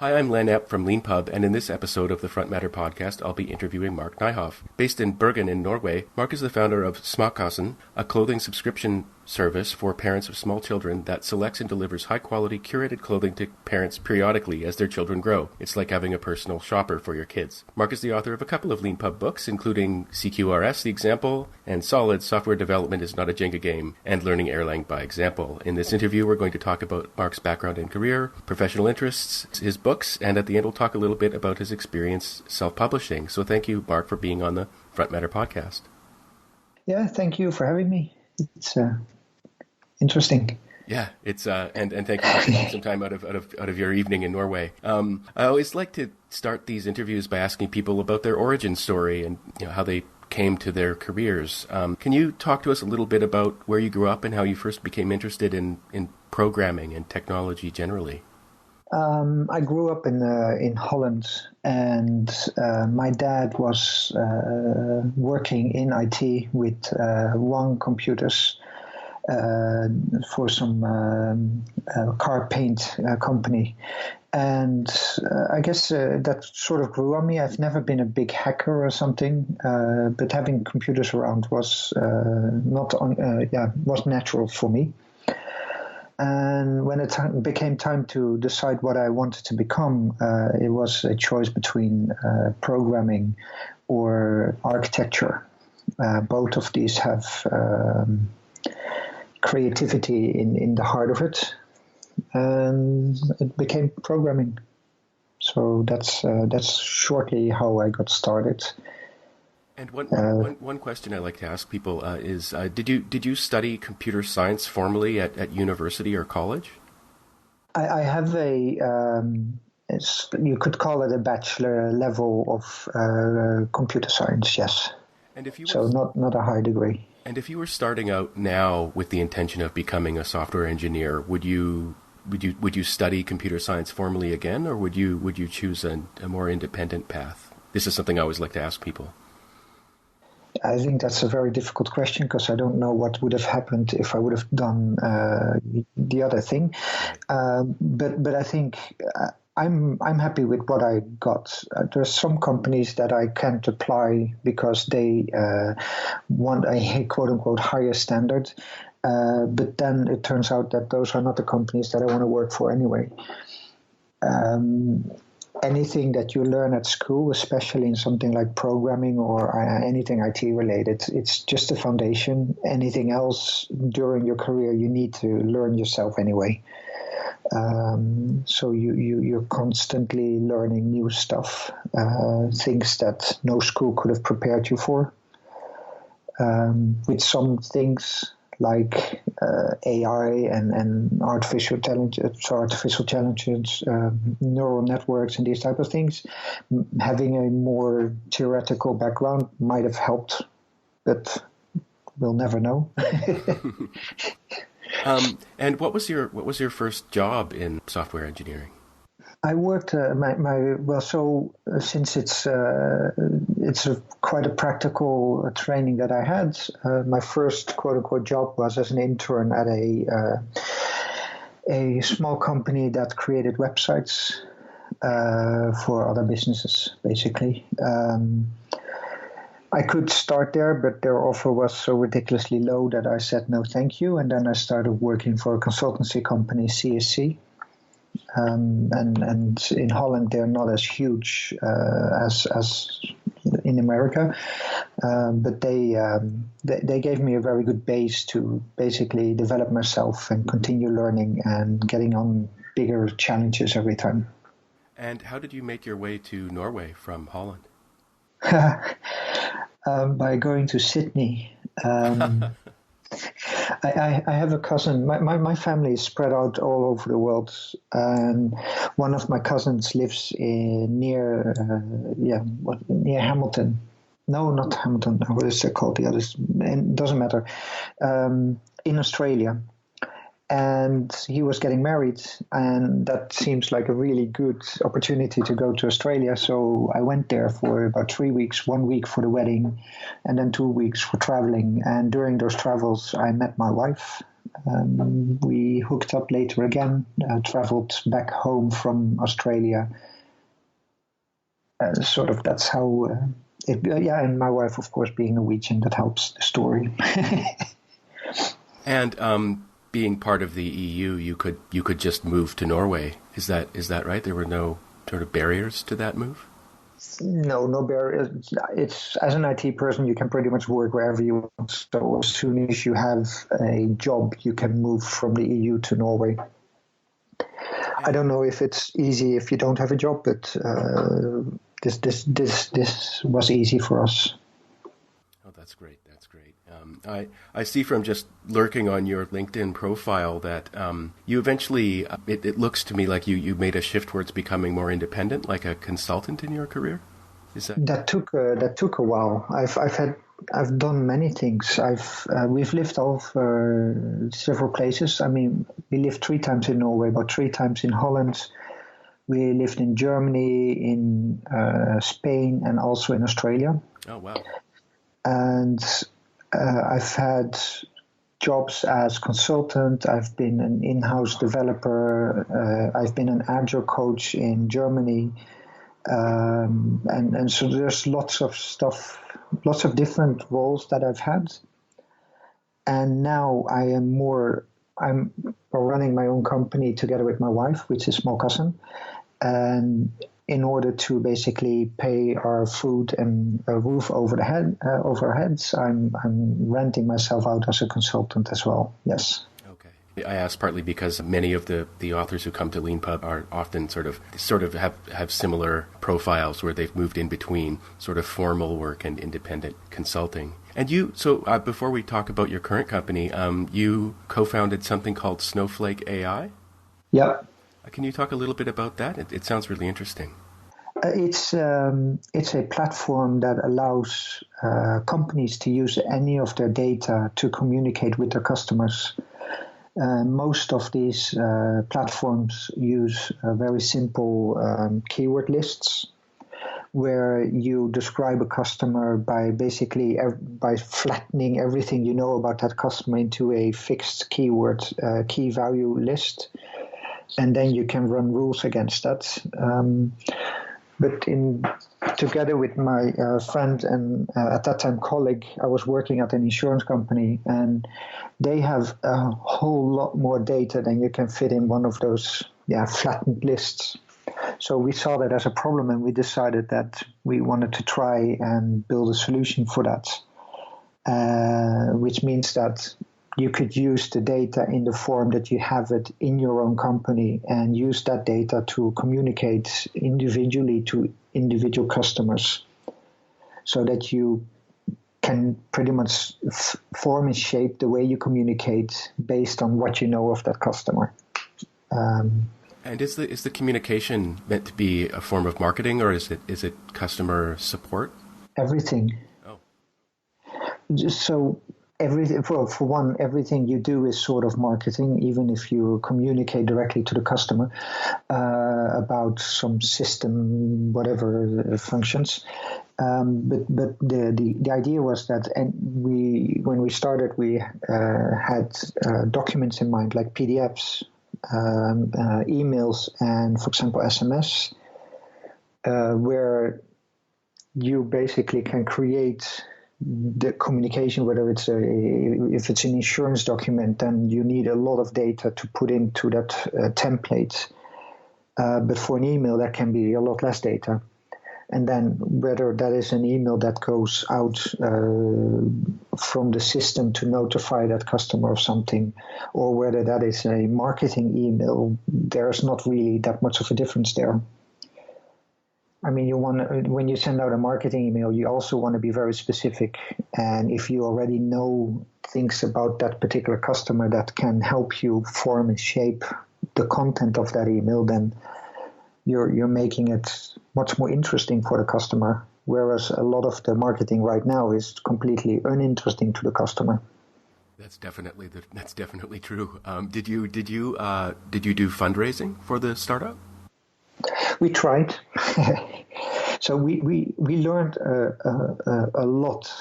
Hi, I'm Len Epp from LeanPub, and in this episode of the Front Matter podcast, I'll be interviewing Mark Nijhof. Based in Bergen in Norway, Mark is the founder of Smakkassen, a clothing subscription service for parents of small children that selects and delivers high-quality, curated clothing to parents periodically as their children grow. It's like having a personal shopper for your kids. Mark is the author of a couple of LeanPub books, including CQRS, The Example, and Solid, Software Development is Not a Jenga Game, and Learning Erlang by Example. In this interview, we're going to talk about Mark's background and career, professional interests, his books, and at the end we'll talk a little bit about his experience self-publishing. So thank you, Mark, for being on the Front Matter podcast. Yeah, thank you for having me. It's interesting. Yeah, it's and thank you for taking some time out of your evening in Norway. I always like to start these interviews by asking people about their origin story and how they came to their careers. Can you talk to us a little bit about where you grew up and how you first became interested in programming and technology generally? I grew up in Holland, and my dad was working in IT with One Computers for some car paint company. And I guess that sort of grew on me. I've never been a big hacker or something, but having computers around was was natural for me. And when it became time to decide what I wanted to become, it was a choice between programming or architecture. Both of these have creativity in the heart of it, and it became programming. So that's shortly how I got started. And one question I like to ask people is, did you study computer science formally at university or college? I have you could call it a bachelor level of computer science, yes. And if you so not a high degree. And if you were starting out now with the intention of becoming a software engineer, would you study computer science formally again, or would you choose a more independent path? This is something I always like to ask people. I think that's a very difficult question because I don't know what would have happened if I would have done the other thing. But I think I'm happy with what I got. There's some companies that I can't apply because they want a quote unquote higher standard. But then it turns out that those are not the companies that I want to work for anyway. Anything that you learn at school, especially in something like programming or anything IT related, it's just a foundation. Anything else during your career, you need to learn yourself anyway. So you're constantly learning new stuff, things that no school could have prepared you for. With some things like AI and artificial intelligence, neural networks, and these type of things, having a more theoretical background might have helped, but we'll never know. And what was your first job in software engineering? I worked since it's quite a practical training that I had. My first quote unquote job was as an intern at a small company that created websites for other businesses, basically. I could start there, but their offer was so ridiculously low that I said no, thank you. And then I started working for a consultancy company, CSC. And in Holland, they're not as huge as in America, but they gave me a very good base to basically develop myself and continue learning and getting on bigger challenges every time. And how did you make your way to Norway from Holland? By going to Sydney. I have a cousin. My family is spread out all over the world, and one of my cousins lives near Hamilton. No, not Hamilton. What is it called? The others. It doesn't matter. In Australia. And he was getting married, and that seems like a really good opportunity to go to Australia. So I went there for about 3 weeks, 1 week for the wedding, and then 2 weeks for traveling. And during those travels, I met my wife, We hooked up later again, traveled back home from Australia. Sort of that's how and my wife, of course, being Norwegian, that helps the story. And being part of the EU, you could just move to Norway. Is that right? There were no sort of barriers to that move? No barriers. It's, as an IT person, you can pretty much work wherever you want. So as soon as you have a job, you can move from the EU to Norway. I don't know if it's easy if you don't have a job, but this was easy for us. Oh, that's great. That's great. I see from just lurking on your LinkedIn profile that you eventually, it looks to me like you made a shift towards becoming more independent, like a consultant in your career. Is that took a while. I've done many things. We've lived over several places. I mean, we lived 3 times in Norway, but 3 times in Holland. We lived in Germany, in Spain, and also in Australia. Oh, wow. And I've had jobs as consultant. I've been an in-house developer. I've been an agile coach in Germany. And so there's lots of stuff, lots of different roles that I've had. And now I'm running my own company together with my wife, which is Small Cousin. And in order to basically pay our food and a roof over our heads, I'm renting myself out as a consultant as well. Yes. Okay. I asked partly because many of the authors who come to LeanPub are often sort of have similar profiles where they've moved in between sort of formal work and independent consulting. And before we talk about your current company, you co-founded something called Snowflake AI? Yeah. Can you talk a little bit about that? It sounds really interesting. It's a platform that allows companies to use any of their data to communicate with their customers. Most of these platforms use very simple keyword lists, where you describe a customer by flattening everything you know about that customer into a fixed keyword key value list, and then you can run rules against that. But together with my friend and at that time colleague, I was working at an insurance company, and they have a whole lot more data than you can fit in one of those flattened lists. So we saw that as a problem, and we decided that we wanted to try and build a solution for that, which means that you could use the data in the form that you have it in your own company and use that data to communicate individually to individual customers, so that you can pretty much form and shape the way you communicate based on what you know of that customer. And is the communication meant to be a form of marketing, or is it customer support? Everything. Oh. So everything, for one, everything you do is sort of marketing, even if you communicate directly to the customer about some system, whatever functions. But the idea was that, and when we started, we had documents in mind, like PDFs, emails, and, for example, SMS, where you basically can create the communication, whether if it's an insurance document, then you need a lot of data to put into that template. But for an email, that can be a lot less data. And then whether that is an email that goes out from the system to notify that customer of something, or whether that is a marketing email, there's not really that much of a difference there. I mean, when you send out a marketing email, you also want to be very specific. And if you already know things about that particular customer that can help you form and shape the content of that email, then you're making it much more interesting for the customer. Whereas a lot of the marketing right now is completely uninteresting to the customer. That's definitely true. Did you do fundraising for the startup? We tried. So we learned a lot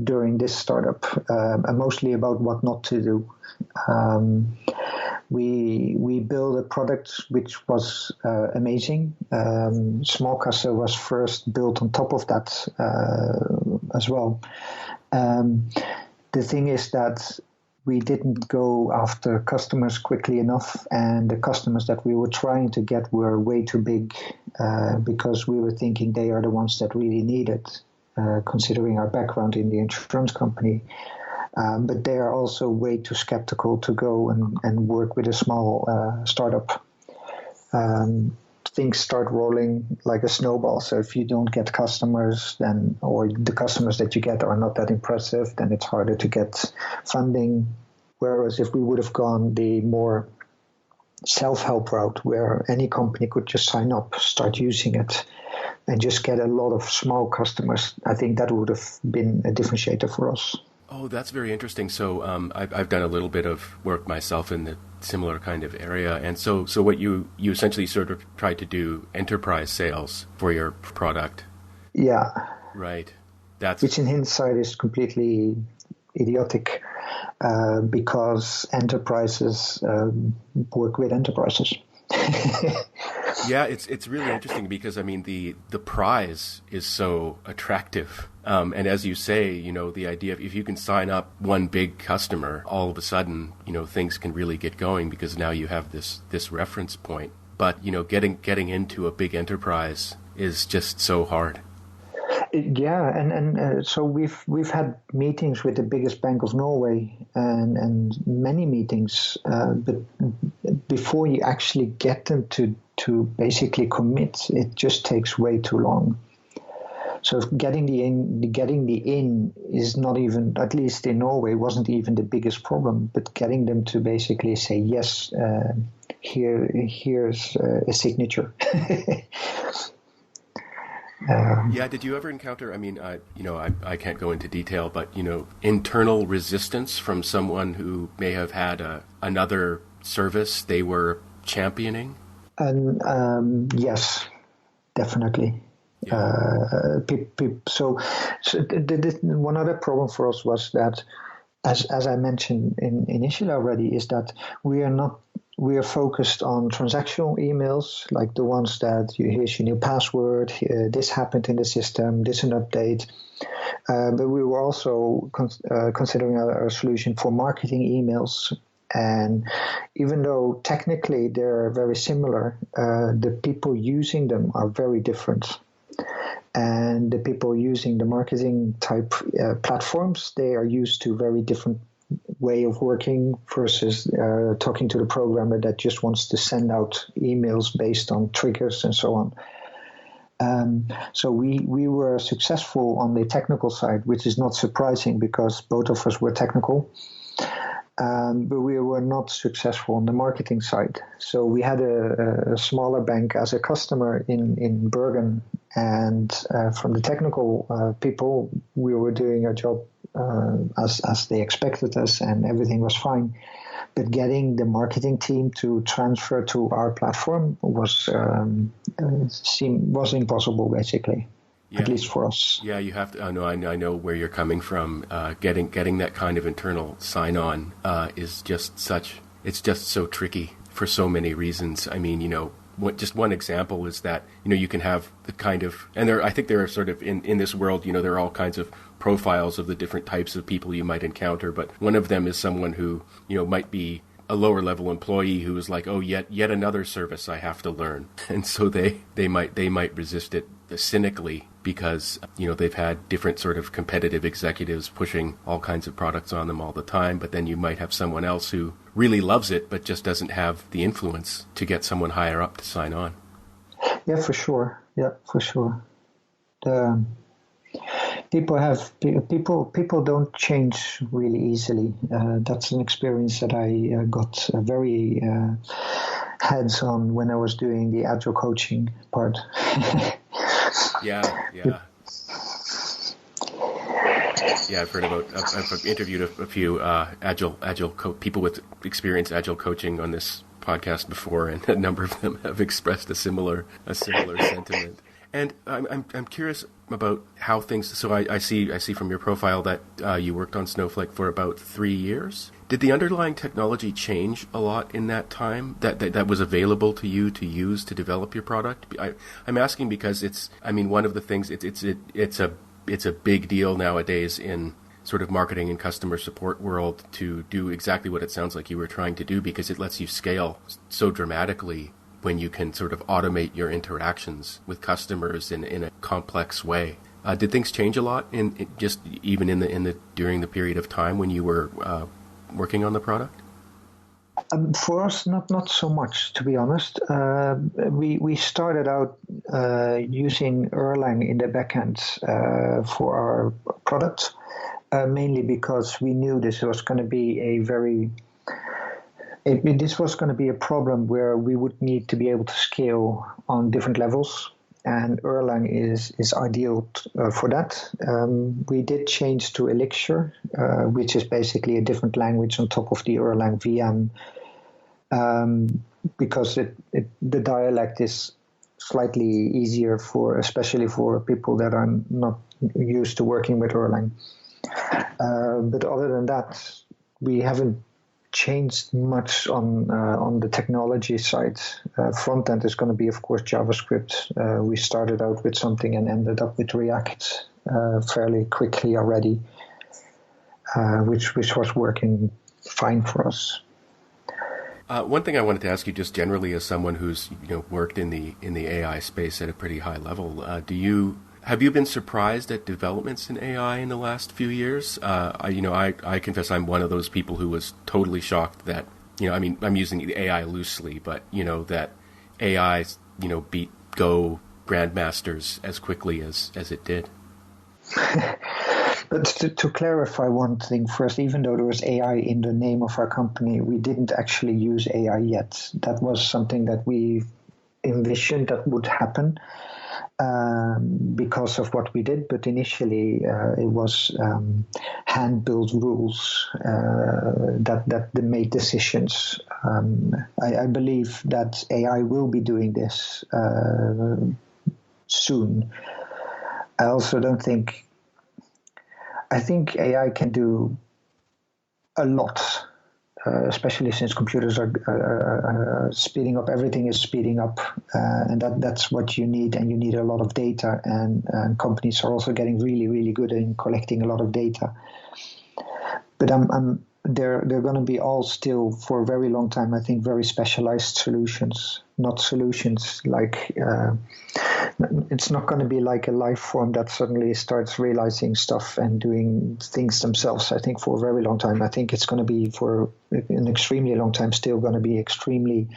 during this startup, and mostly about what not to do. We built a product which was amazing. Small Kassa was first built on top of that as well. The thing is that we didn't go after customers quickly enough, and the customers that we were trying to get were way too big because we were thinking they are the ones that really need it, considering our background in the insurance company. But they are also way too skeptical to go and work with a small startup. Things start rolling like a snowball. So if you don't get customers, then, or the customers that you get are not that impressive, then it's harder to get funding. Whereas if we would have gone the more self-help route, where any company could just sign up, start using it, and just get a lot of small customers, I think that would have been a differentiator for us. Oh, that's very interesting. So I've done a little bit of work myself in the similar kind of area. And so what you essentially sort of tried to do enterprise sales for your product. Yeah. Right. Which in hindsight is completely idiotic because enterprises work with enterprises. Yeah, it's really interesting because, I mean, the prize is so attractive. And as you say, you know, the idea of if you can sign up one big customer, all of a sudden, you know, things can really get going because now you have this reference point. But, you know, getting into a big enterprise is just so hard. Yeah, and so we've had meetings with the biggest bank of Norway and many meetings, but before you actually get them to basically commit, it just takes way too long. So getting the in is not even, at least in Norway, wasn't even the biggest problem. But getting them to basically say yes, here's a signature. Yeah, did you ever encounter, I mean, I can't go into detail, but, you know, internal resistance from someone who may have had another service they were championing? And yes, definitely. Yeah. So one other problem for us was that, as I mentioned initially already, is that we are focused on transactional emails, like the ones that here's your new password, this happened in the system, this an update. But we were also considering our solution for marketing emails. And even though technically they're very similar, the people using them are very different. And the people using the marketing type platforms, they are used to very different way of working versus talking to the programmer that just wants to send out emails based on triggers and so on. So we were successful on the technical side, which is not surprising because both of us were technical. But we were not successful on the marketing side. So we had a smaller bank as a customer in Bergen, and from the technical people, we were doing our job as they expected us, and everything was fine. But getting the marketing team to transfer to our platform was impossible, basically. Yeah. At least for us. Yeah, you have to. I know where you're coming from. Getting that kind of internal sign-on is just so tricky for so many reasons. I mean, you know, just one example is that, you know, you can have the kind of, and I think there are sort of in this world, you know, there are all kinds of profiles of the different types of people you might encounter, but one of them is someone who, you know, might be a lower level employee who is like, oh, yet another service I have to learn, and so they might resist it cynically because, you know, they've had different sort of competitive executives pushing all kinds of products on them all the time. But then you might have someone else who really loves it but just doesn't have the influence to get someone higher up to sign on. Yeah, for sure. People don't change really easily. That's an experience that I got very hands-on when I was doing the agile coaching part. Yeah. Yeah, I've heard about. I've interviewed a few agile people with experience agile coaching on this podcast before, and a number of them have expressed a similar sentiment. And I'm curious, about how things? So I see from your profile that you worked on Snowflake for about 3 years. Did the underlying technology change a lot in that time that was available to you to use to develop your product? I'm asking because one of the things it's a big deal nowadays in sort of marketing and customer support world to do exactly what it sounds like you were trying to do, because it lets you scale so dramatically when you can sort of automate your interactions with customers in a complex way. Did things change a lot during the period of time when you were working on the product? For us, not so much, to be honest. We started out using Erlang in the backend for our product, mainly because we knew this was going to be this was going to be a problem where we would need to be able to scale on different levels, and Erlang is ideal for that. We did change to Elixir, which is basically a different language on top of the Erlang VM, because the dialect is slightly easier especially for people that are not used to working with Erlang. But other than that, we haven't changed much on the technology side. Front end is going to be, of course, JavaScript. We started out with something and ended up with React fairly quickly already, which was working fine for us. One thing I wanted to ask you, just generally, as someone who's worked in the AI space at a pretty high level, have you been surprised at developments in AI in the last few years? I confess I'm one of those people who was totally shocked that, I'm using the AI loosely, but, that AI, beat Go grandmasters as quickly as it did. But to clarify one thing first, even though there was AI in the name of our company, we didn't actually use AI yet. That was something that we envisioned that would happen. Because of what we did, but initially it was hand-built rules that made decisions. I believe that AI will be doing this soon. I also I think AI can do a lot. Especially since computers are speeding up, everything is speeding up, and that's what you need. And you need a lot of data, and companies are also getting really, really good in collecting a lot of data. But they're going to be all still for a very long time. I think very specialized solutions, not solutions like. It's not going to be like a life form that suddenly starts realizing stuff and doing things themselves. I think for a very long time. I think it's going to be for an extremely long time still going to be extremely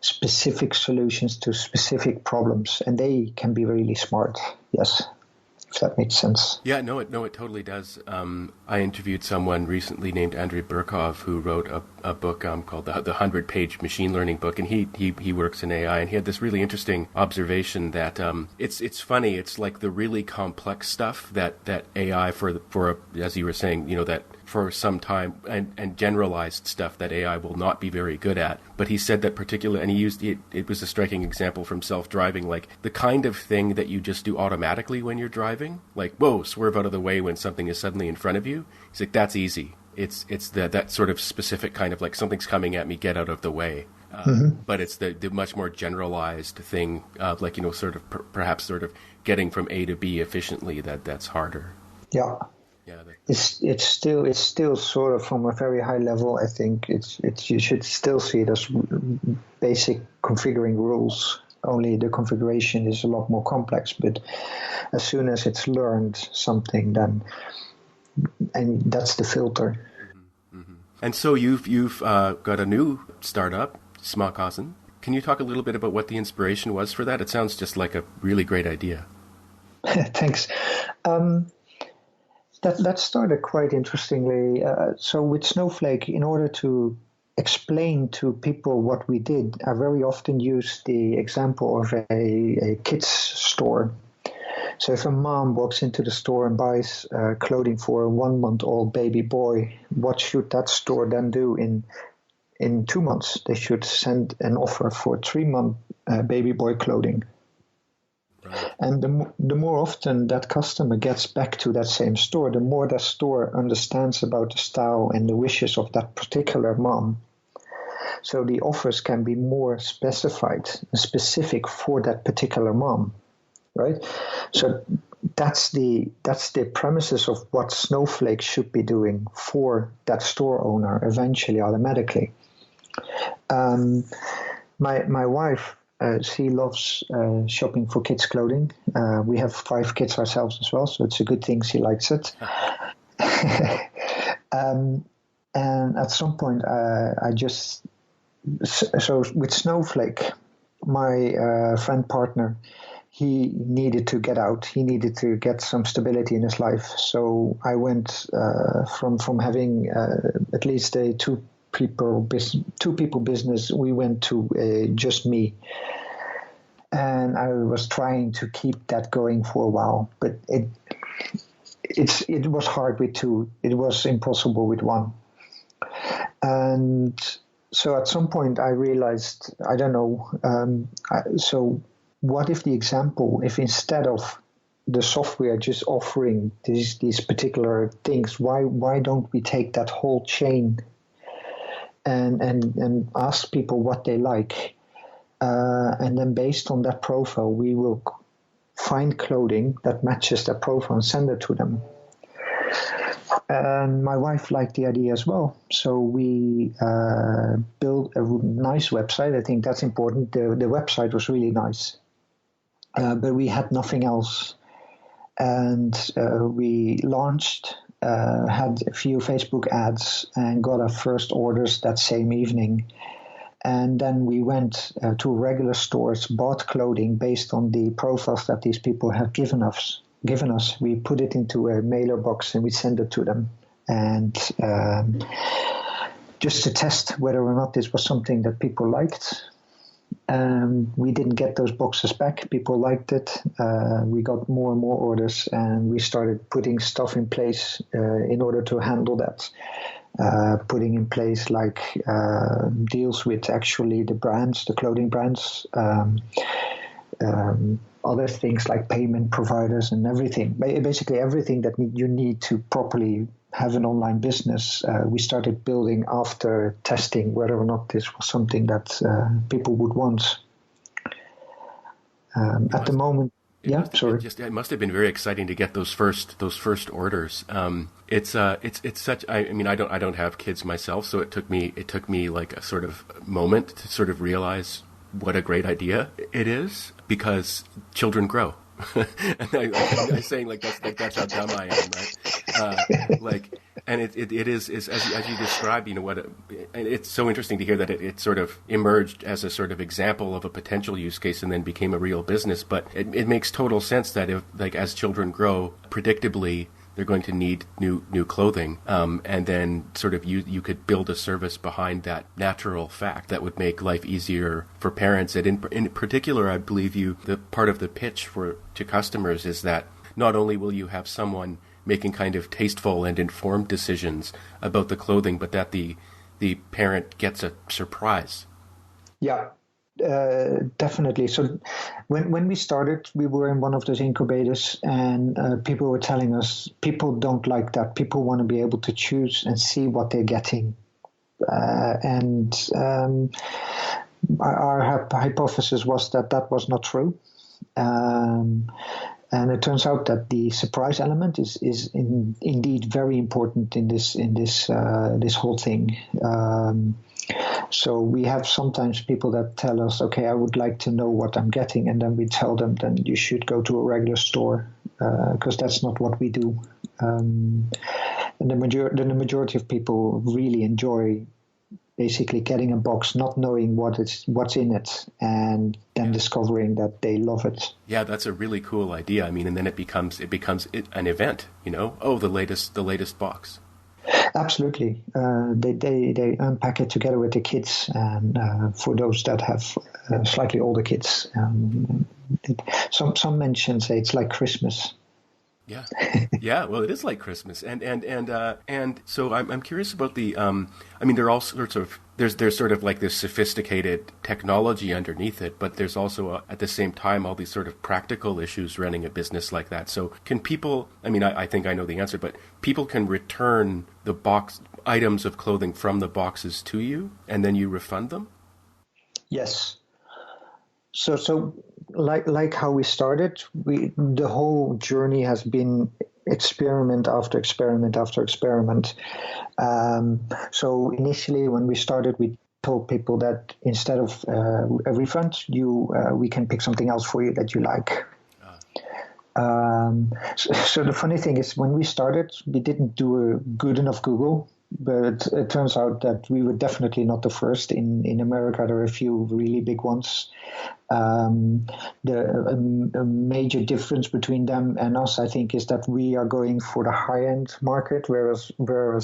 specific solutions to specific problems, and they can be really smart. Yes. If that makes sense. Yeah, no, it totally does. I interviewed someone recently named Andrei Burkov who wrote a book called the 100-page machine learning book, and he works in AI, and he had this really interesting observation that it's funny. It's like the really complex stuff that AI for as you were saying, that for some time and generalized stuff that AI will not be very good at. But he said that particular, and he used it was a striking example from self-driving, like the kind of thing that you just do automatically when you're driving, like, whoa, swerve out of the way when something is suddenly in front of you. He's like, that's easy. It's that sort of specific kind of like something's coming at me, get out of the way. But it's the much more generalized thing, like, sort of perhaps sort of getting from A to B efficiently that's harder. Yeah. Yeah, it's still sort of from a very high level. I think it's you should still see it as basic configuring rules. Only the configuration is a lot more complex. But as soon as it's learned something, then and that's the filter. Mm-hmm. Mm-hmm. And so you've got a new startup, Småkassen. Can you talk a little bit about what the inspiration was for that? It sounds just like a really great idea. Thanks. That started quite interestingly. So with Snowflake, in order to explain to people what we did, I very often use the example of a kids store. So if a mom walks into the store and buys clothing for a 1-month-old baby boy, what should that store then do in 2 months? They should send an offer for 3-month baby boy clothing. Right. And the more often that customer gets back to that same store, the more that store understands about the style and the wishes of that particular mom. So the offers can be more specified and specific for that particular mom, right? So that's the premises of what Snowflake should be doing for that store owner eventually, automatically. My wife, she loves shopping for kids' clothing. We have 5 kids ourselves as well, so it's a good thing she likes it. And at some point, so with Snowflake, my friend partner, he needed to get out. He needed to get some stability in his life. So I went from having at least a two people business. We went to just me, and I was trying to keep that going for a while. But it was hard with 2. It was impossible with 1. And so at some point I realized, I don't know, so what if if instead of the software just offering these particular things, why don't we take that whole chain and ask people what they like, and then based on that profile we will find clothing that matches that profile and send it to them. And my wife liked the idea as well. So we built a nice website. I think that's important. The website was really nice. But we had nothing else. And we launched, had a few Facebook ads and got our first orders that same evening. And then we went to regular stores, bought clothing based on the profiles that these people had given us. We put it into a mailer box and we send it to them, and just to test whether or not this was something that people liked. We didn't get those boxes back. People liked it. We got more and more orders, and we started putting stuff in place in order to handle that. Putting in place like deals with actually the brands, the clothing brands, other things like payment providers and everything. Basically everything that you need to properly have an online business, we started building after testing whether or not this was something that people would want. At the moment, it must have been very exciting to get those first orders. It's such. I mean, I don't have kids myself, so it took me like a sort of moment to sort of realize what a great idea it is, because children grow. And I'm saying that's how dumb I am, right? And it is as you described, and it's so interesting to hear that it sort of emerged as a sort of example of a potential use case and then became a real business. But it makes total sense that if, as children grow, predictably they're going to need new clothing, and then sort of you could build a service behind that natural fact that would make life easier for parents. And in particular, I believe the part of the pitch to customers is that not only will you have someone making kind of tasteful and informed decisions about the clothing, but that the parent gets a surprise. Yeah. Definitely. So when we started, we were in one of those incubators, and people were telling us people don't like that. People want to be able to choose and see what they're getting. Our hypothesis was that was not true. And it turns out that the surprise element is indeed very important in this whole thing. So we have sometimes people that tell us, okay, I would like to know what I'm getting, and then we tell them, then you should go to a regular store, because that's not what we do. And the majority of people really enjoy basically getting a box, not knowing what's in it, and then discovering that they love it. Yeah, that's a really cool idea. I mean, and then it becomes an event. Oh, the latest box. Absolutely. They unpack it together with the kids, and for those that have slightly older kids, some men say it's like Christmas. Yeah, yeah. Well, it is like Christmas, and so I'm curious about the. I mean, there are all sorts of there's sort of like this sophisticated technology underneath it, but there's also at the same time all these sort of practical issues running a business like that. So can people? I mean, I think I know the answer, but people can return the box items of clothing from the boxes to you, and then you refund them. Yes. So like how we started, the whole journey has been experiment after experiment after experiment. So initially, when we started, we told people that instead of a refund, we can pick something else for you that you like. So the funny thing is, when we started, we didn't do a good enough Google. But it turns out that we were definitely not the first. In America, there are a few really big ones. A major difference between them and us, I think, is that we are going for the high-end market, whereas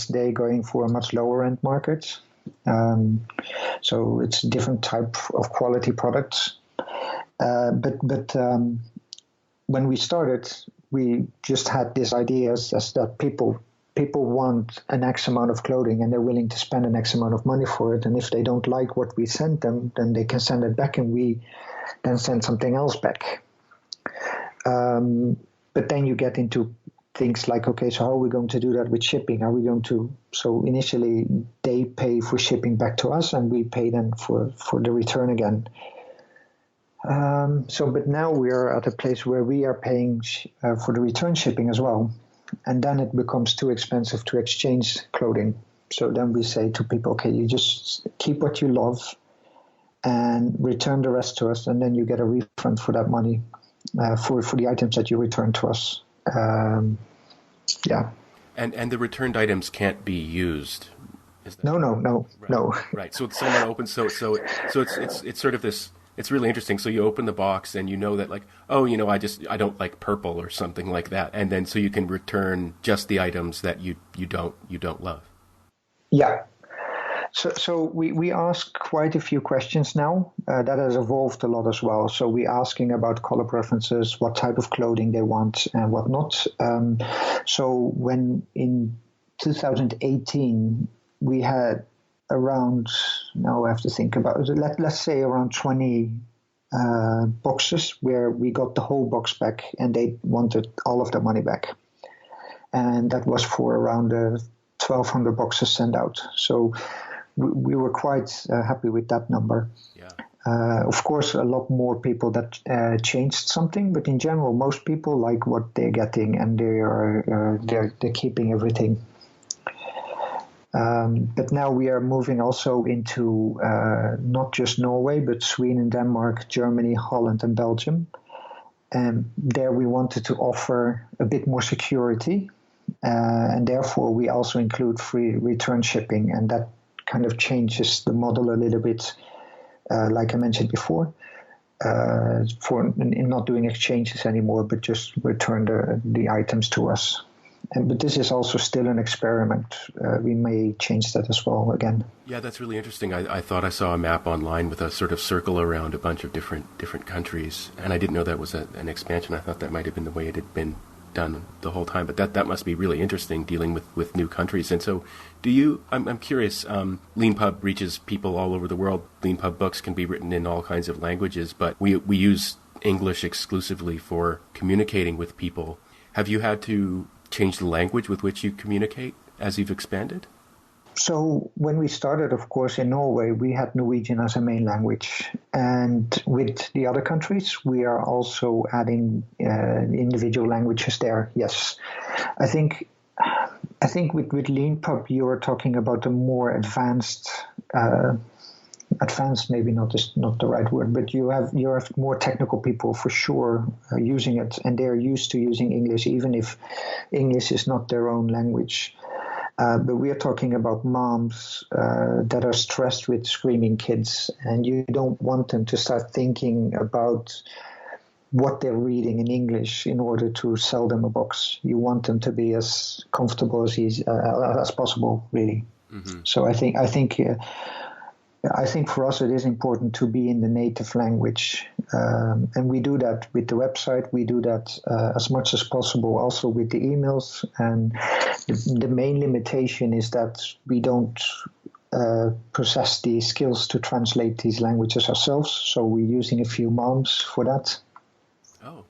they going for a much lower-end market. So it's a different type of quality products. But when we started, we just had this idea as that people want an X amount of clothing and they're willing to spend an X amount of money for it. And if they don't like what we send them, then they can send it back and we then send something else back. But then you get into things like, okay, so how are we going to do that with shipping? So initially they pay for shipping back to us and we pay them for the return again. But now we're at a place where we are paying for the return shipping as well. And then it becomes too expensive to exchange clothing. So then we say to people, okay, you just keep what you love and return the rest to us, and then you get a refund for that money for the items that you return to us. Yeah. And the returned items can't be used. No. Right. No. Right. So someone opens. So it's sort of this. It's really interesting. So you open the box and you know that like, oh, I don't like purple or something like that, and then so you can return just the items that you don't love. Yeah. So we ask quite a few questions now. That has evolved a lot as well. So we're asking about color preferences, what type of clothing they want, and what not. So when in 2018 we had around, now I have to think about it, let's say around 20 boxes where we got the whole box back and they wanted all of their money back. And that was for around 1,200 boxes sent out. So we were quite happy with that number. Yeah. Of course, a lot more people that changed something, but in general, most people like what they're getting and they're keeping everything. But now we are moving also into not just Norway, but Sweden, Denmark, Germany, Holland, and Belgium. And there we wanted to offer a bit more security, and therefore we also include free return shipping, and that kind of changes the model a little bit, like I mentioned before, for in not doing exchanges anymore, but just return the items to us. But this is also still an experiment. We may change that as well again. Yeah, that's really interesting. I thought I saw a map online with a sort of circle around a bunch of different countries, and I didn't know that was an expansion. I thought that might have been the way it had been done the whole time. But that must be really interesting, dealing with new countries. And so, I'm curious, LeanPub reaches people all over the world. LeanPub books can be written in all kinds of languages, but we use English exclusively for communicating with people. Have you had to change the language with which you communicate as you've expanded? So when we started, of course, in Norway, we had Norwegian as a main language. And with the other countries, we are also adding individual languages there, yes. I think with LeanPub, you are talking about a more advanced maybe not the right word, but you have more technical people for sure using it, and they're used to using English, even if English is not their own language. But we are talking about moms that are stressed with screaming kids, and you don't want them to start thinking about what they're reading in English in order to sell them a box. You want them to be as comfortable as possible, really. Mm-hmm. So I think I think for us it is important to be in the native language, and we do that with the website. We do that as much as possible, also with the emails. And the main limitation is that we don't possess the skills to translate these languages ourselves. So we're using a few moms for that. Oh.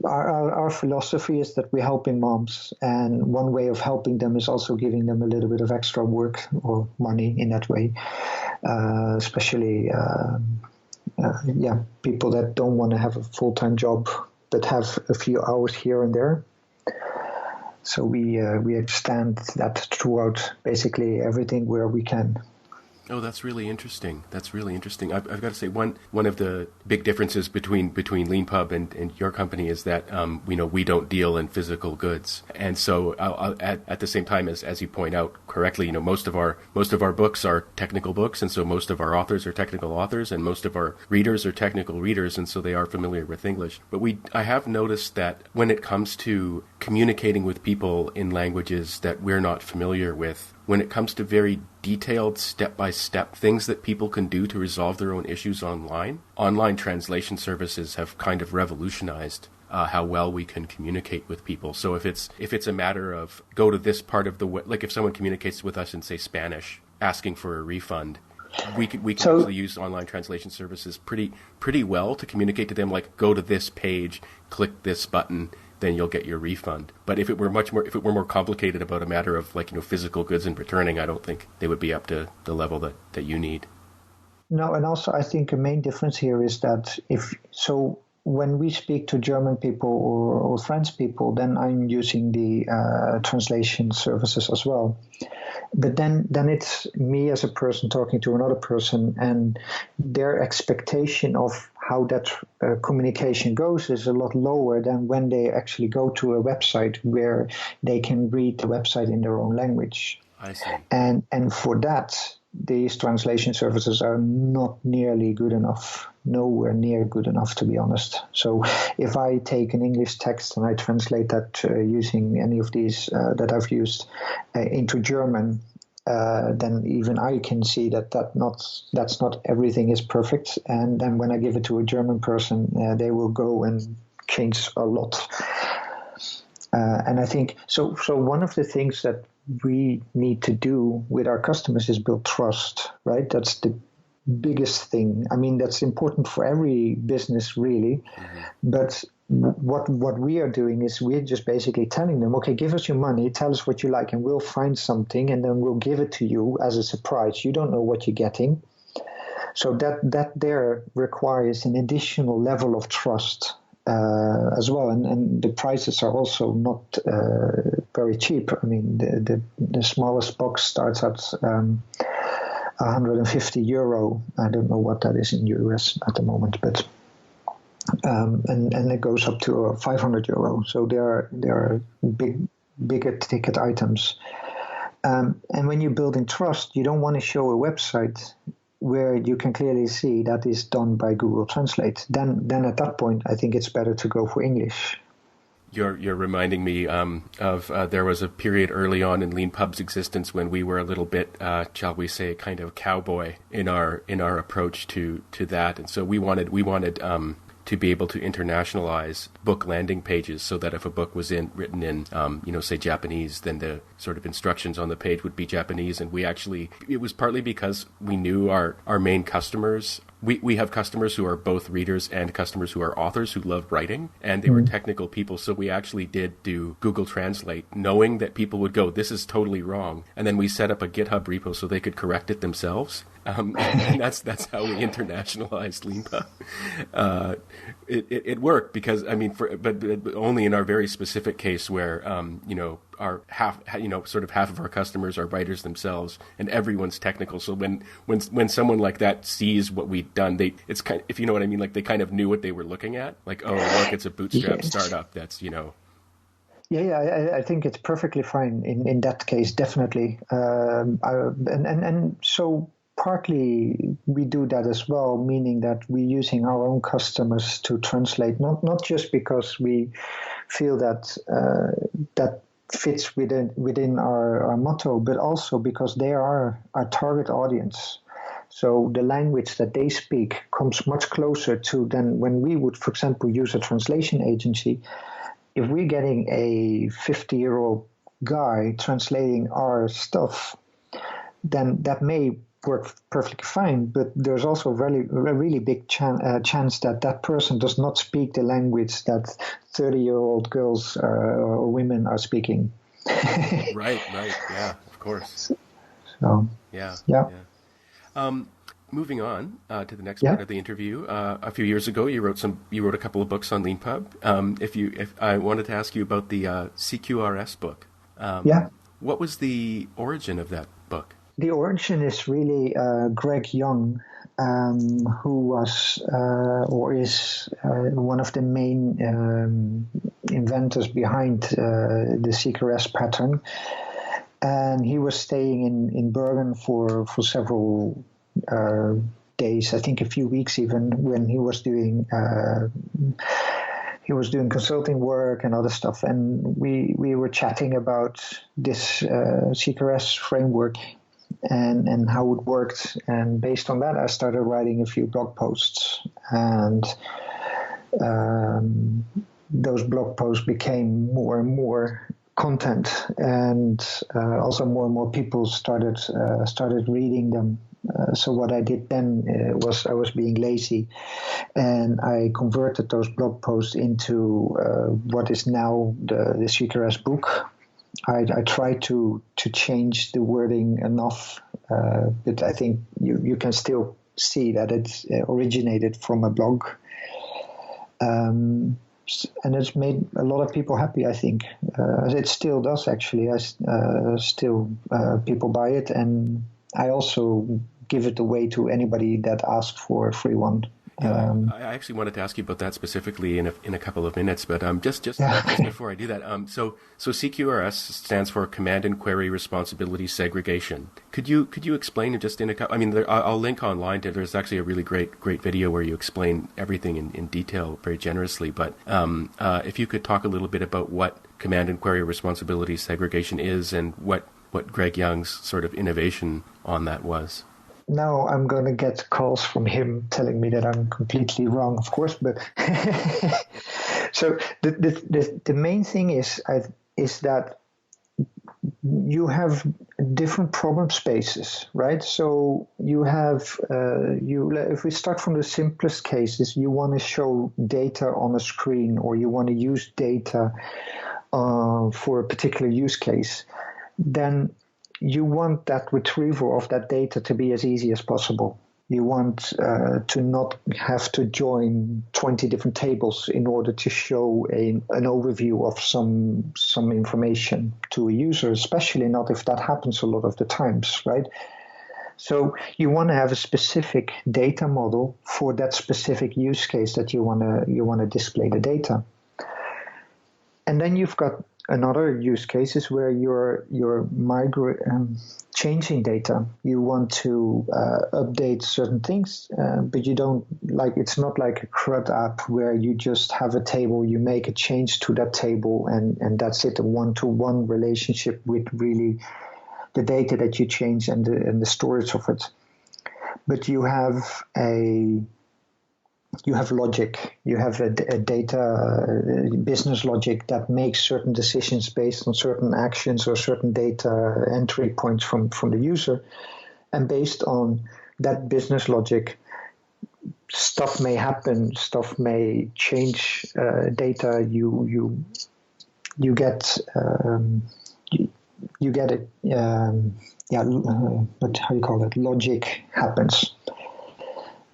Our philosophy is that we're helping moms, and one way of helping them is also giving them a little bit of extra work or money in that way, especially people that don't want to have a full-time job but have a few hours here and there. So we extend that throughout basically everything where we can. Oh, that's really interesting. I've got to say, one of the big differences between LeanPub and your company is that we don't deal in physical goods, and so at the same time, as you point out correctly, most of our books are technical books, and so most of our authors are technical authors, and most of our readers are technical readers, and so they are familiar with English. But I have noticed that when it comes to communicating with people in languages that we're not familiar with, when it comes to very detailed step-by-step things that people can do to resolve their own issues online translation services have kind of revolutionized how well we can communicate with people. So if it's a matter of go to this part of like if someone communicates with us in, say, Spanish, asking for a refund, we can actually use online translation services pretty well to communicate to them, like, go to this page, click this button, then you'll get your refund. But if it were more complicated about a matter of, like, physical goods and returning, I don't think they would be up to the level that you need. No, and also I think a main difference here is that when we speak to German people or French people, then I'm using the translation services as well. But then it's me as a person talking to another person, and their expectation of how that communication goes is a lot lower than when they actually go to a website where they can read the website in their own language. I see. And for that, these translation services are not nearly good enough, nowhere near good enough, to be honest. So if I take an English text and I translate that using any of these that I've used into German, then even I can see that's not everything is perfect. And then when I give it to a German person, they will go and change a lot. And I think so one of the things that we need to do with our customers is build trust, right? That's the biggest thing. I mean, that's important for every business, really. Mm-hmm. But what we are doing is we're just basically telling them, okay, give us your money, tell us what you like, and we'll find something, and then we'll give it to you as a surprise. You don't know what you're getting. So that there requires an additional level of trust as well, and the prices are also not very cheap. I mean, the smallest box starts at €150. I don't know what that is in US at the moment, but and it goes up to €500. So they are bigger ticket items. And when you're building trust, you don't want to show a website where you can clearly see that is done by Google Translate. Then at that point, I think it's better to go for English. You're reminding me of there was a period early on in LeanPub's existence when we were a little bit, shall we say, kind of cowboy in our approach to that, and so we wanted to be able to internationalize book landing pages, so that if a book was written in, say Japanese, then the sort of instructions on the page would be Japanese. And it was partly because we knew our main customers. We have customers who are both readers and customers who are authors who love writing, and they were technical people. So we actually did do Google Translate, knowing that people would go, this is totally wrong. And then we set up a GitHub repo so they could correct it themselves. And that's how we internationalized LeanPub. It worked because, I mean, but only in our very specific case where, our half of our customers are writers themselves, and everyone's technical. So when someone like that sees what we've done, it's kind of, if you know what I mean, like they kind of knew what they were looking at. Like, oh, look, it's a bootstrap startup. That's, Yeah, I think it's perfectly fine in that case, definitely. And so partly we do that as well, meaning that we're using our own customers to translate, not just because we feel that fits within our motto, but also because they are our target audience. So the language that they speak comes much closer to than when we would, for example, use a translation agency. If we're getting a 50-year-old guy translating our stuff, then that may work perfectly fine, but there's also a really big chance that that person does not speak the language that 30-year-old girls or women are speaking. Right. Yeah, of course. So, Yeah. yeah. Moving on to the next Yeah. part of the interview. A few years ago, you wrote a couple of books on LeanPub. If I wanted to ask you about the CQRS book, Yeah. what was the origin of that book? The origin is really Greg Young, who was or is one of the main inventors behind the CQRS pattern. And he was staying in Bergen for several days, I think a few weeks even, when he was doing consulting work and other stuff. And we were chatting about this CQRS framework and how it worked. And based on that, I started writing a few blog posts. And those blog posts became more and more content, and also more and more people started reading them. So what I did then was I was being lazy, and I converted those blog posts into what is now the CQRS book. I tried to change the wording enough, but I think you can still see that it originated from a blog. And it's made a lot of people happy, I think. It still does, actually. People buy it, and I also give it away to anybody that asks for a free one. Yeah, I actually wanted to ask you about that specifically in a couple of minutes, but just before I do that, so CQRS stands for Command and Query Responsibility Segregation. Could you explain it just in a couple? I mean, I'll link online to. There's actually a really great video where you explain everything in detail very generously. But if you could talk a little bit about what Command and Query Responsibility Segregation is and what Greg Young's sort of innovation on that was. Now I'm going to get calls from him telling me that I'm completely wrong, of course. But so the main thing is that you have different problem spaces, right? So you have if we start from the simplest cases, you want to show data on a screen, or you want to use data for a particular use case, then you want that retrieval of that data to be as easy as possible. You want to not have to join 20 different tables in order to show an overview of some information to a user, especially not if that happens a lot of the times, right? So you want to have a specific data model for that specific use case that you want to display the data. And then you've got another use case is where you're changing data. You want to update certain things, but you don't it's not like a CRUD app where you just have a table, you make a change to that table, and that's it, a one-to-one relationship with really the data that you change and the storage of it. But you have logic, you have a data business logic that makes certain decisions based on certain actions or certain data entry points from the user. And based on that business logic, stuff may happen, stuff may change data. You get it. But how you call it? Logic happens.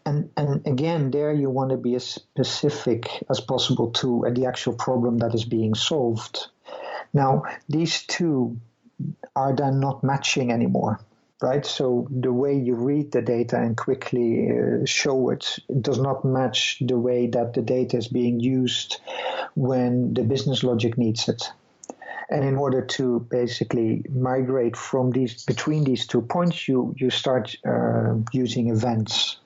And again, there you want to be as specific as possible to the actual problem that is being solved. Now, these two are then not matching anymore, right? So the way you read the data and quickly show it does not match the way that the data is being used when the business logic needs it. And in order to basically migrate between these 2 points, you start using events.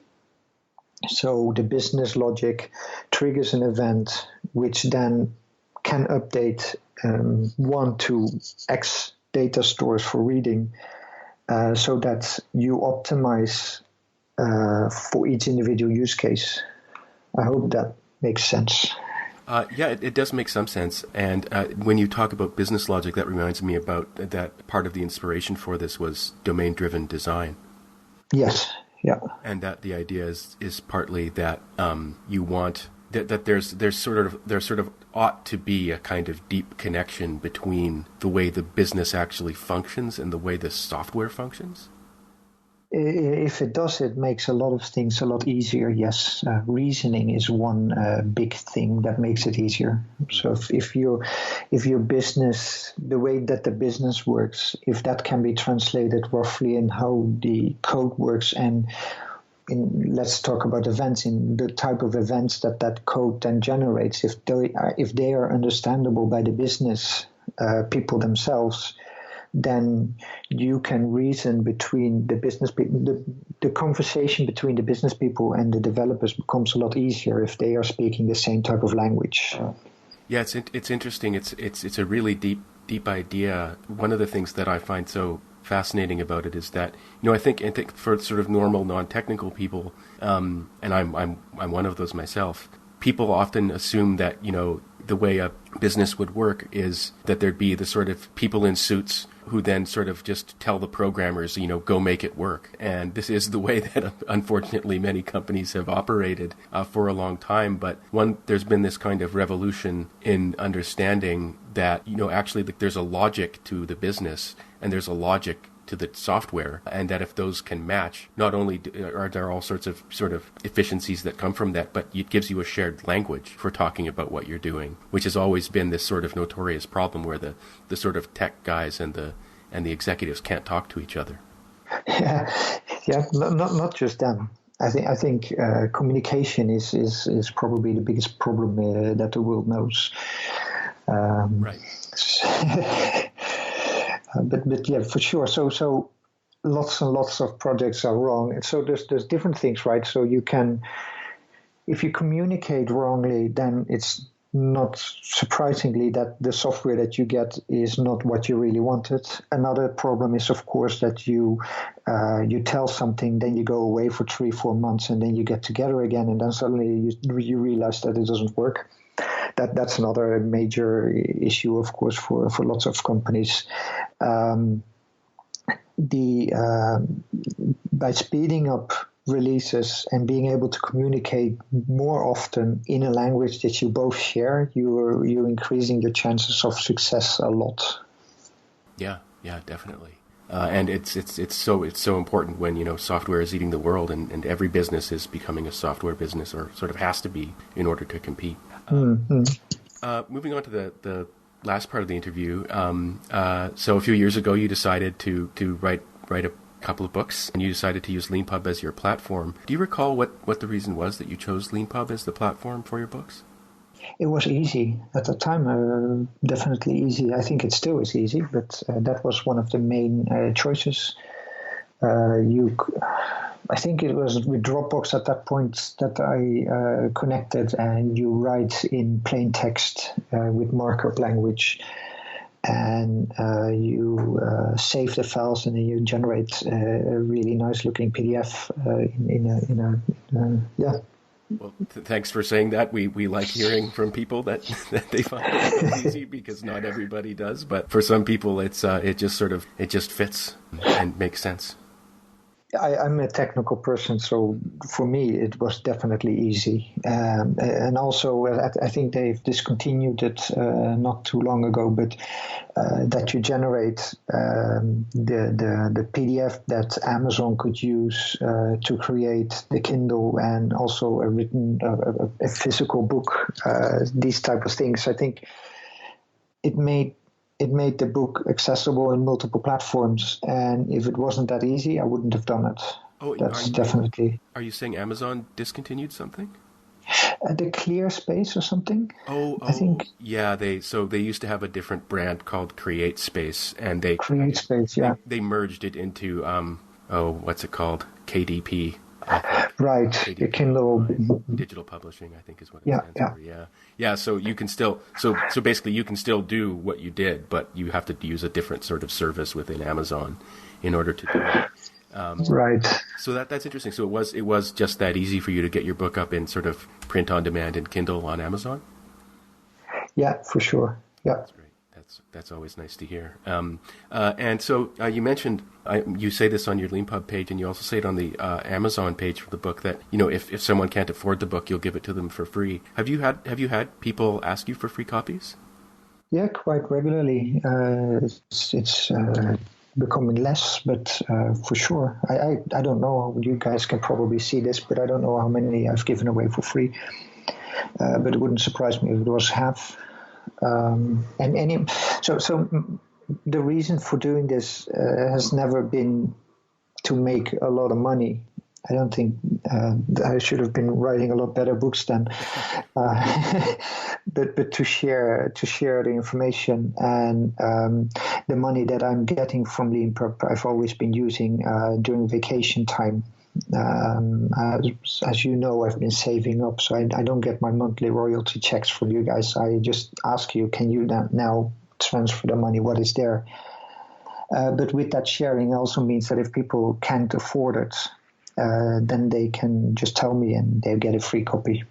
So the business logic triggers an event, which then can update 1 to X data stores for reading, so that you optimize for each individual use case. I hope that makes sense. Yeah, it does make some sense. And when you talk about business logic, that reminds me about that part of the inspiration for this was domain-driven design. Yes, yeah. And that the idea is partly that you want that there's sort of ought to be a kind of deep connection between the way the business actually functions and the way the software functions. If it does, it makes a lot of things a lot easier. Yes, reasoning is one big thing that makes it easier. So if your business, the way that the business works, if that can be translated roughly in how the code works, and let's talk about events, in the type of events that code then generates, if they are understandable by the business people themselves, then you can reason between the business people. The conversation between the business people and the developers becomes a lot easier if they are speaking the same type of language. Yeah, it's interesting. It's a really deep idea. One of the things that I find so fascinating about it is that, I think for sort of normal non-technical people, and I'm one of those myself. People often assume that the way a business would work is that there'd be the sort of people in suits who then sort of just tell the programmers, go make it work. And this is the way that, unfortunately, many companies have operated for a long time. But there's been this kind of revolution in understanding that, actually there's a logic to the business and there's a logic to the software, and that if those can match, not only are there all sorts of sort of efficiencies that come from that, but it gives you a shared language for talking about what you're doing, which has always been this sort of notorious problem where the sort of tech guys and the executives can't talk to each other. Yeah, not just them. I think communication is probably the biggest problem that the world knows. Right. But yeah, for sure. So lots and lots of projects are wrong. And so there's different things, right? So you can, if you communicate wrongly, then it's not surprisingly that the software that you get is not what you really wanted. Another problem is, of course, that you tell something, then you go away for 3-4 months, and then you get together again, and then suddenly you realize that it doesn't work. That's another major issue, of course, for lots of companies. By speeding up releases and being able to communicate more often in a language that you both share, you're increasing your chances of success a lot. Yeah, definitely. And it's so important when software is eating the world, and every business is becoming a software business, or sort of has to be in order to compete. Moving on to the last part of the interview. So a few years ago, you decided to write a couple of books, and you decided to use LeanPub as your platform. Do you recall what the reason was that you chose LeanPub as the platform for your books? It was easy at the time, definitely easy. I think it still is easy, but that was one of the main choices. I think it was with Dropbox at that point that I connected, and you write in plain text with markup language, and you save the files, and then you generate a really nice looking PDF yeah. Well, thanks for saying that. We like hearing from people that they find it easy, because not everybody does. But for some people, it just fits and makes sense. I'm a technical person, so for me it was definitely easy. And also, I think they've discontinued it not too long ago, but that you generate the PDF that Amazon could use to create the Kindle, and also a physical book, these type of things. I think it made the book accessible in multiple platforms, and if it wasn't that easy, I wouldn't have done it. Oh, that's definitely. Are you saying Amazon discontinued something? The Clear Space or something? I think. Yeah, they used to have a different brand called Create Space, and Create Space, yeah. They merged it into what's it called? KDP, I think. Right, the KDP, Kindle. digital publishing, I think is what it Yeah, stands yeah. for. Yeah. So you can still, so basically you can still do what you did, but you have to use a different sort of service within Amazon in order to do it. Right. So that's interesting. So it was just that easy for you to get your book up in sort of print on demand and Kindle on Amazon? Yeah, for sure. Yeah. That's great. That's always nice to hear. And so you mentioned you say this on your LeanPub page, and you also say it on the Amazon page for the book that if someone can't afford the book, you'll give it to them for free. Have you had people ask you for free copies? Yeah, quite regularly. It's becoming less, but for sure. I don't know. You guys can probably see this, but I don't know how many I've given away for free. But it wouldn't surprise me if it was half. So the reason for doing this has never been to make a lot of money. I don't think I should have been writing a lot better books then, but to share the information and the money that I'm getting from LeanPub, I've always been using during vacation time. As you know, I've been saving up, so I don't get my monthly royalty checks from you guys. I just ask you, can you now transfer the money? What is there? But with that sharing also means that if people can't afford it, then they can just tell me and they'll get a free copy.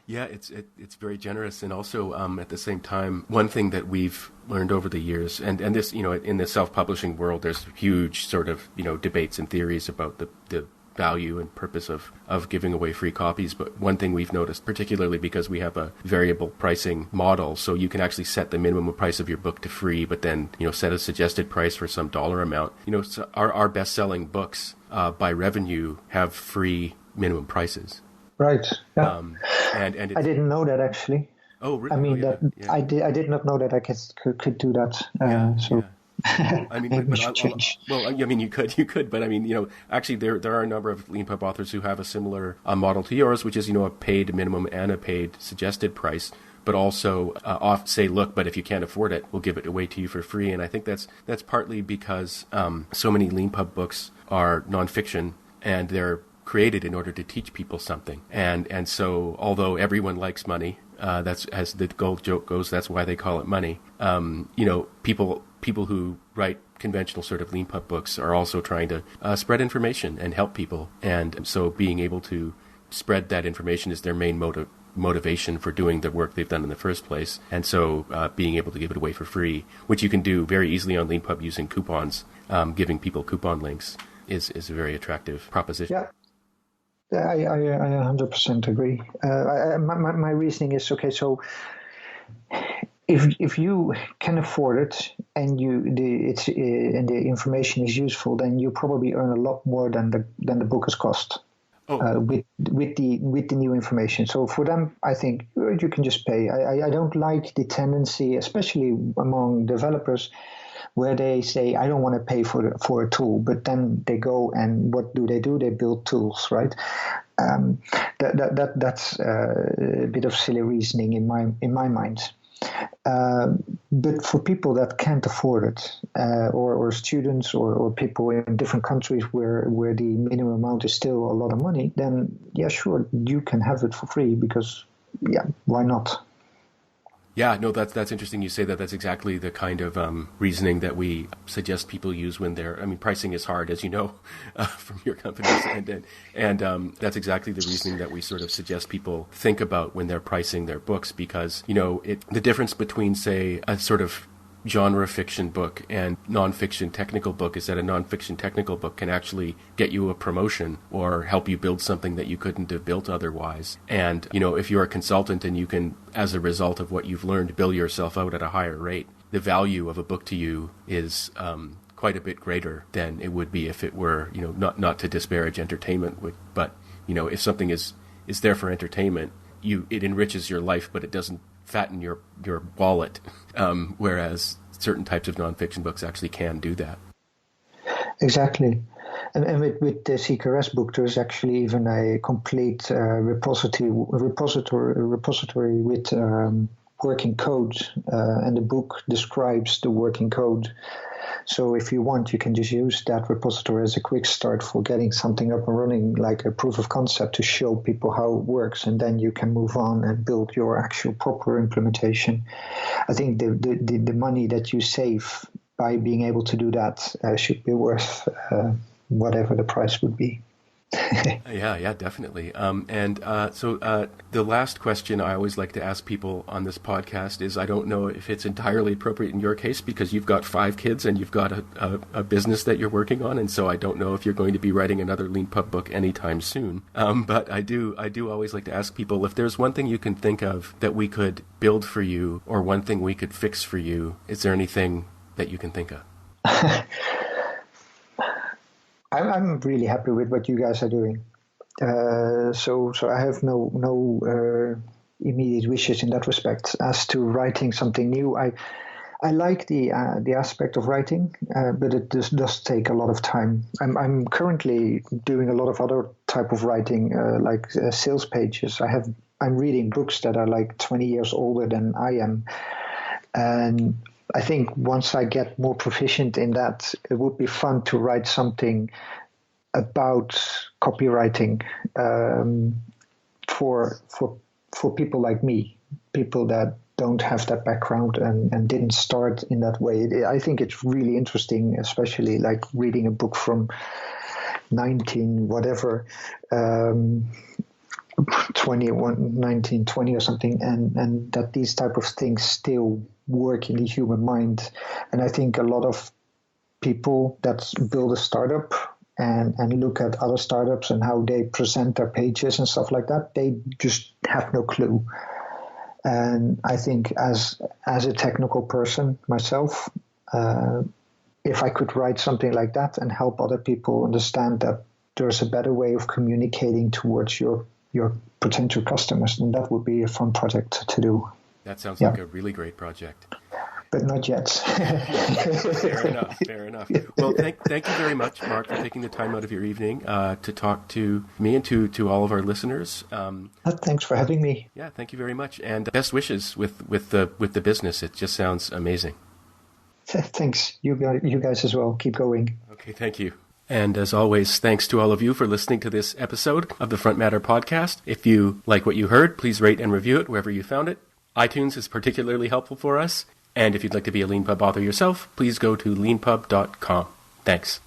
Yeah, it's very generous, and also at the same time, one thing that we've learned over the years, and this in the self-publishing world, there's huge sort of debates and theories about the value and purpose of giving away free copies. But one thing we've noticed, particularly because we have a variable pricing model, so you can actually set the minimum price of your book to free, but then set a suggested price for some dollar amount. So our best-selling books by revenue have free minimum prices. Right. Yeah. And I didn't know that actually. Oh, really? I mean I did not know that I could do that. So. I mean, you could, but I mean, actually, there are a number of LeanPub authors who have a similar model to yours, which is a paid minimum and a paid suggested price, but also say, look, but if you can't afford it, we'll give it away to you for free. And I think that's partly because so many LeanPub books are nonfiction, and they're created in order to teach people something. And so, although everyone likes money, that's, as the old joke goes, that's why they call it money. People who write conventional sort of LeanPub books are also trying to spread information and help people. And so being able to spread that information is their main motivation for doing the work they've done in the first place. And so being able to give it away for free, which you can do very easily on LeanPub using coupons, giving people coupon links is a very attractive proposition. Yeah. I 100% agree. My reasoning is, okay, so if you can afford it and the information is useful, then you probably earn a lot more than the book has cost. With the new information. So for them, I think you can just pay. I don't like the tendency, especially among developers, where they say, I don't want to pay for a tool, but then they go and what do? They build tools, right? That's a bit of silly reasoning in my mind. But for people that can't afford it, or students or people in different countries where the minimum amount is still a lot of money, then yeah, sure, you can have it for free because why not? Yeah, no, that's interesting. You say that. That's exactly the kind of reasoning that we suggest people use when pricing is hard, as you know, from your companies, and that's exactly the reasoning that we sort of suggest people think about when they're pricing their books, because the difference between, say, a sort of genre fiction book and nonfiction technical book is that a nonfiction technical book can actually get you a promotion or help you build something that you couldn't have built otherwise. And, if you're a consultant and you can, as a result of what you've learned, bill yourself out at a higher rate, the value of a book to you is quite a bit greater than it would be if it were, not to disparage entertainment, but, if something is there for entertainment, it enriches your life, but it doesn't fatten your wallet, whereas certain types of nonfiction books actually can do that. Exactly. And with the CQRS book, there's actually even a complete repository with working code, and the book describes the working code. So if you want, you can just use that repository as a quick start for getting something up and running, like a proof of concept to show people how it works, and then you can move on and build your actual proper implementation. I think the money that you save by being able to do that should be worth whatever the price would be. Yeah, definitely. So the last question I always like to ask people on this podcast is, I don't know if it's entirely appropriate in your case because you've got 5 kids and you've got a business that you're working on, and so I don't know if you're going to be writing another LeanPub book anytime soon. But I do always like to ask people, if there's one thing you can think of that we could build for you, or one thing we could fix for you, is there anything that you can think of? I'm really happy with what you guys are doing. So I have no immediate wishes in that respect. As to writing something new, I like the aspect of writing, but it does take a lot of time. I'm currently doing a lot of other type of writing, like sales pages. I'm reading books that are like 20 years older than I am, and I think once I get more proficient in that, it would be fun to write something about copywriting for people like me, people that don't have that background and didn't start in that way. I think it's really interesting, especially like reading a book from 1920 or something, and that these type of things still work in the human mind. And I think a lot of people that build a startup and look at other startups and how they present their pages and stuff like that, they just have no clue. And I think as a technical person myself, if I could write something like that and help other people understand that there's a better way of communicating towards your potential customers, then that would be a fun project to do. That sounds like a really great project. But not yet. Fair enough. Well, thank you very much, Mark, for taking the time out of your evening to talk to me and to all of our listeners. Thanks for having me. Yeah, thank you very much, and best wishes with the business. It just sounds amazing. Thanks. You guys as well. Keep going. Okay, thank you. And as always, thanks to all of you for listening to this episode of the Front Matter podcast. If you like what you heard, please rate and review it wherever you found it. iTunes is particularly helpful for us. And if you'd like to be a LeanPub author yourself, please go to leanpub.com. Thanks.